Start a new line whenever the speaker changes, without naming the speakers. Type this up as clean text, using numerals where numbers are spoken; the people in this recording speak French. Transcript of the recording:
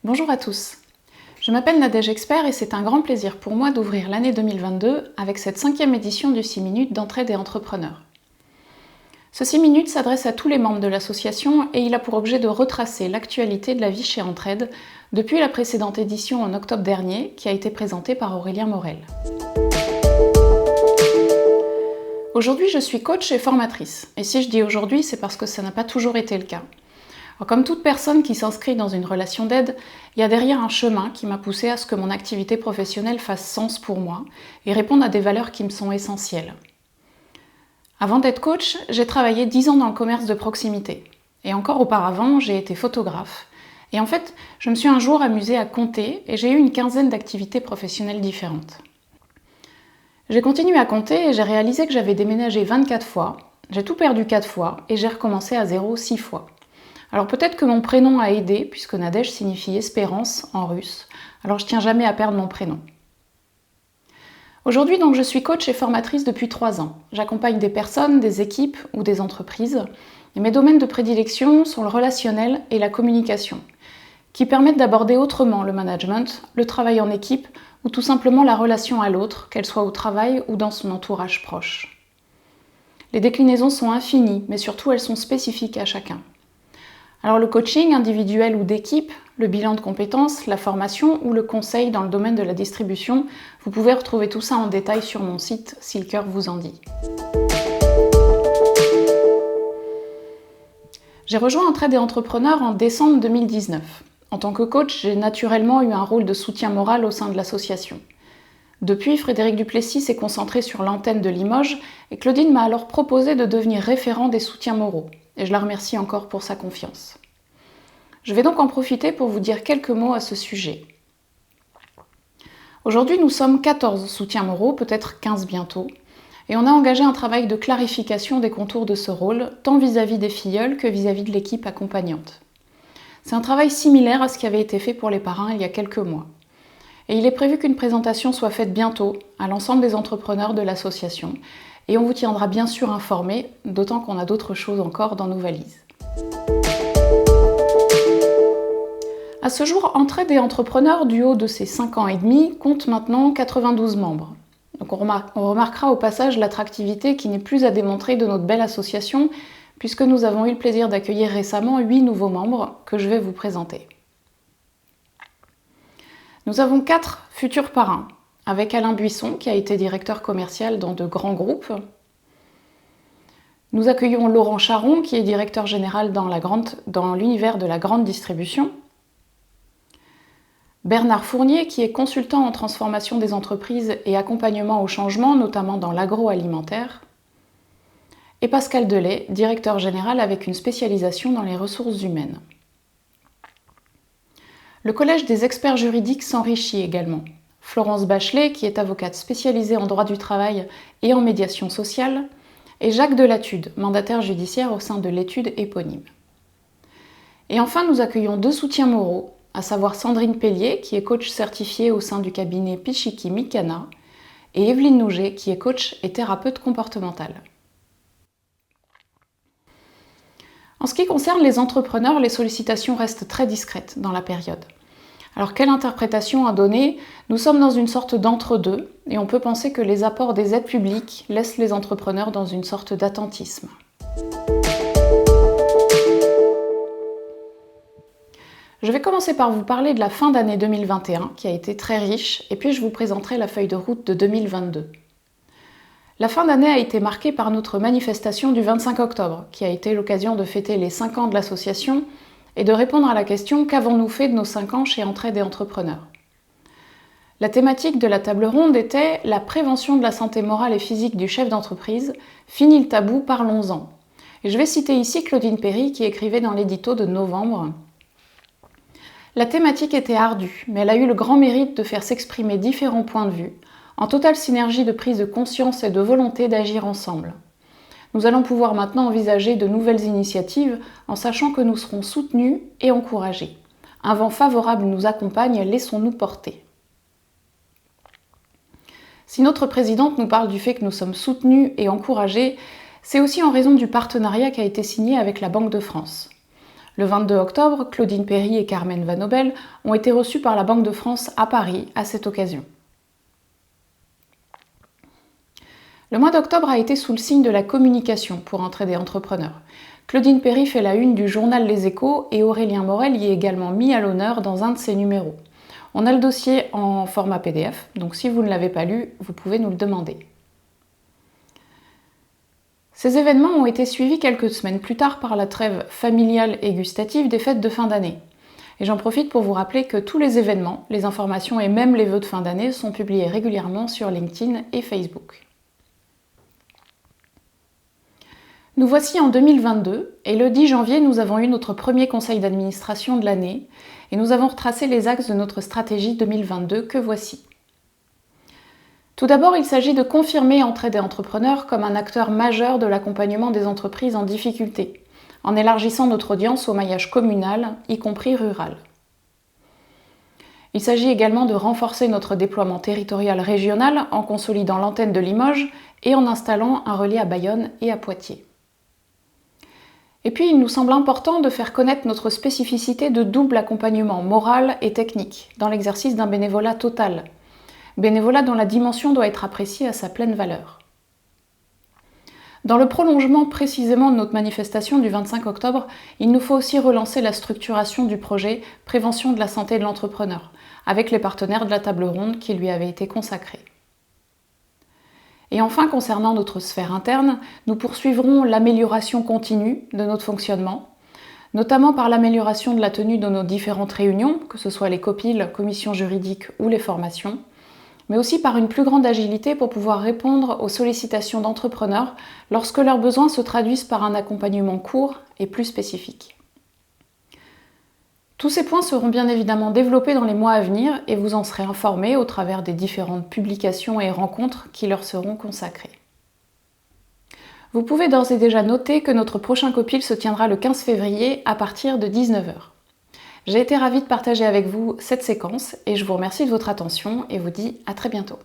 Bonjour à tous. Je m'appelle Nadège Expert et c'est un grand plaisir pour moi d'ouvrir l'année 2022 avec cette 5e édition du 6 minutes d'entraide et entrepreneurs. Ce 6 minutes s'adresse à tous les membres de l'association et il a pour objet de retracer l'actualité de la vie chez Entraide depuis la précédente édition en octobre dernier qui a été présentée par Aurélien Morel. Aujourd'hui, je suis coach et formatrice. Et si je dis aujourd'hui, c'est parce que ça n'a pas toujours été le cas. Alors, comme toute personne qui s'inscrit dans une relation d'aide, il y a derrière un chemin qui m'a poussée à ce que mon activité professionnelle fasse sens pour moi et réponde à des valeurs qui me sont essentielles. Avant d'être coach, j'ai travaillé 10 ans dans le commerce de proximité. Et encore auparavant, j'ai été photographe. Et en fait, je me suis un jour amusée à compter et j'ai eu une quinzaine d'activités professionnelles différentes. J'ai continué à compter et j'ai réalisé que j'avais déménagé 24 fois, j'ai tout perdu 4 fois et j'ai recommencé à zéro 6 fois. Alors peut-être que mon prénom a aidé, puisque Nadège signifie espérance en russe, alors je tiens jamais à perdre mon prénom. Aujourd'hui donc je suis coach et formatrice depuis 3 ans. J'accompagne des personnes, des équipes ou des entreprises. Et mes domaines de prédilection sont le relationnel et la communication, qui permettent d'aborder autrement le management, le travail en équipe ou tout simplement la relation à l'autre, qu'elle soit au travail ou dans son entourage proche. Les déclinaisons sont infinies, mais surtout elles sont spécifiques à chacun. Alors le coaching individuel ou d'équipe, le bilan de compétences, la formation ou le conseil dans le domaine de la distribution, vous pouvez retrouver tout ça en détail sur mon site si le cœur vous en dit. J'ai rejoint Entraide et Entrepreneurs en décembre 2019. En tant que coach, j'ai naturellement eu un rôle de soutien moral au sein de l'association. Depuis, Frédéric Duplessis s'est concentré sur l'antenne de Limoges et Claudine m'a alors proposé de devenir référent des soutiens moraux. Et je la remercie encore pour sa confiance. Je vais donc en profiter pour vous dire quelques mots à ce sujet. Aujourd'hui, nous sommes 14 soutiens moraux, peut-être 15 bientôt, et on a engagé un travail de clarification des contours de ce rôle, tant vis-à-vis des filleuls que vis-à-vis de l'équipe accompagnante. C'est un travail similaire à ce qui avait été fait pour les parrains il y a quelques mois. Et il est prévu qu'une présentation soit faite bientôt à l'ensemble des entrepreneurs de l'association, et on vous tiendra bien sûr informé, d'autant qu'on a d'autres choses encore dans nos valises. À ce jour, Entraide et Entrepreneurs, du haut de ses 5 ans et demi, compte maintenant 92 membres. Donc on remarquera au passage l'attractivité qui n'est plus à démontrer de notre belle association, puisque nous avons eu le plaisir d'accueillir récemment 8 nouveaux membres que je vais vous présenter. Nous avons 4 futurs parrains, avec Alain Buisson, qui a été directeur commercial dans de grands groupes. Nous accueillons Laurent Charon, qui est directeur général dans l'univers de la grande distribution. Bernard Fournier, qui est consultant en transformation des entreprises et accompagnement au changement, notamment dans l'agroalimentaire. Et Pascal Delay, directeur général avec une spécialisation dans les ressources humaines. Le collège des experts juridiques s'enrichit également. Florence Bachelet, qui est avocate spécialisée en droit du travail et en médiation sociale, et Jacques Delatude, mandataire judiciaire au sein de l'étude éponyme. Et enfin, nous accueillons 2 soutiens moraux, à savoir Sandrine Pellier, qui est coach certifiée au sein du cabinet Pichiki Mikana, et Evelyne Nouget, qui est coach et thérapeute comportementale. En ce qui concerne les entrepreneurs, les sollicitations restent très discrètes dans la période. Alors quelle interprétation à donner? Nous sommes dans une sorte d'entre-deux et on peut penser que les apports des aides publiques laissent les entrepreneurs dans une sorte d'attentisme. Je vais commencer par vous parler de la fin d'année 2021 qui a été très riche et puis je vous présenterai la feuille de route de 2022. La fin d'année a été marquée par notre manifestation du 25 octobre, qui a été l'occasion de fêter les 5 ans de l'association et de répondre à la question « Qu'avons-nous fait de nos 5 ans chez Entraide et Entrepreneurs ?» La thématique de la table ronde était « La prévention de la santé morale et physique du chef d'entreprise, fini le tabou, parlons-en ». Et je vais citer ici Claudine Perry qui écrivait dans l'édito de novembre. La thématique était ardue, mais elle a eu le grand mérite de faire s'exprimer différents points de vue, en totale synergie de prise de conscience et de volonté d'agir ensemble. Nous allons pouvoir maintenant envisager de nouvelles initiatives en sachant que nous serons soutenus et encouragés. Un vent favorable nous accompagne, laissons-nous porter. Si notre présidente nous parle du fait que nous sommes soutenus et encouragés, c'est aussi en raison du partenariat qui a été signé avec la Banque de France. Le 22 octobre, Claudine Perry et Carmen Vanobel ont été reçues par la Banque de France à Paris à cette occasion. Le mois d'octobre a été sous le signe de la communication pour Entraide Entrepreneur. Claudine Perry fait la une du journal Les Échos et Aurélien Morel y est également mis à l'honneur dans un de ses numéros. On a le dossier en format PDF, donc si vous ne l'avez pas lu, vous pouvez nous le demander. Ces événements ont été suivis quelques semaines plus tard par la trêve familiale et gustative des fêtes de fin d'année. Et j'en profite pour vous rappeler que tous les événements, les informations et même les vœux de fin d'année sont publiés régulièrement sur LinkedIn et Facebook. Nous voici en 2022 et le 10 janvier, nous avons eu notre premier conseil d'administration de l'année et nous avons retracé les axes de notre stratégie 2022 que voici. Tout d'abord, il s'agit de confirmer Entraide Entrepreneur comme un acteur majeur de l'accompagnement des entreprises en difficulté, en élargissant notre audience au maillage communal, y compris rural. Il s'agit également de renforcer notre déploiement territorial régional en consolidant l'antenne de Limoges et en installant un relais à Bayonne et à Poitiers. Et puis, il nous semble important de faire connaître notre spécificité de double accompagnement moral et technique dans l'exercice d'un bénévolat total. Bénévolat dont la dimension doit être appréciée à sa pleine valeur. Dans le prolongement précisément de notre manifestation du 25 octobre, il nous faut aussi relancer la structuration du projet Prévention de la santé de l'entrepreneur, avec les partenaires de la table ronde qui lui avaient été consacrés. Et enfin, concernant notre sphère interne, nous poursuivrons l'amélioration continue de notre fonctionnement, notamment par l'amélioration de la tenue de nos différentes réunions, que ce soit les COPIL, commissions juridiques ou les formations, mais aussi par une plus grande agilité pour pouvoir répondre aux sollicitations d'entrepreneurs lorsque leurs besoins se traduisent par un accompagnement court et plus spécifique. Tous ces points seront bien évidemment développés dans les mois à venir et vous en serez informés au travers des différentes publications et rencontres qui leur seront consacrées. Vous pouvez d'ores et déjà noter que notre prochain COPIL se tiendra le 15 février à partir de 19 h. J'ai été ravie de partager avec vous cette séquence et je vous remercie de votre attention et vous dis à très bientôt.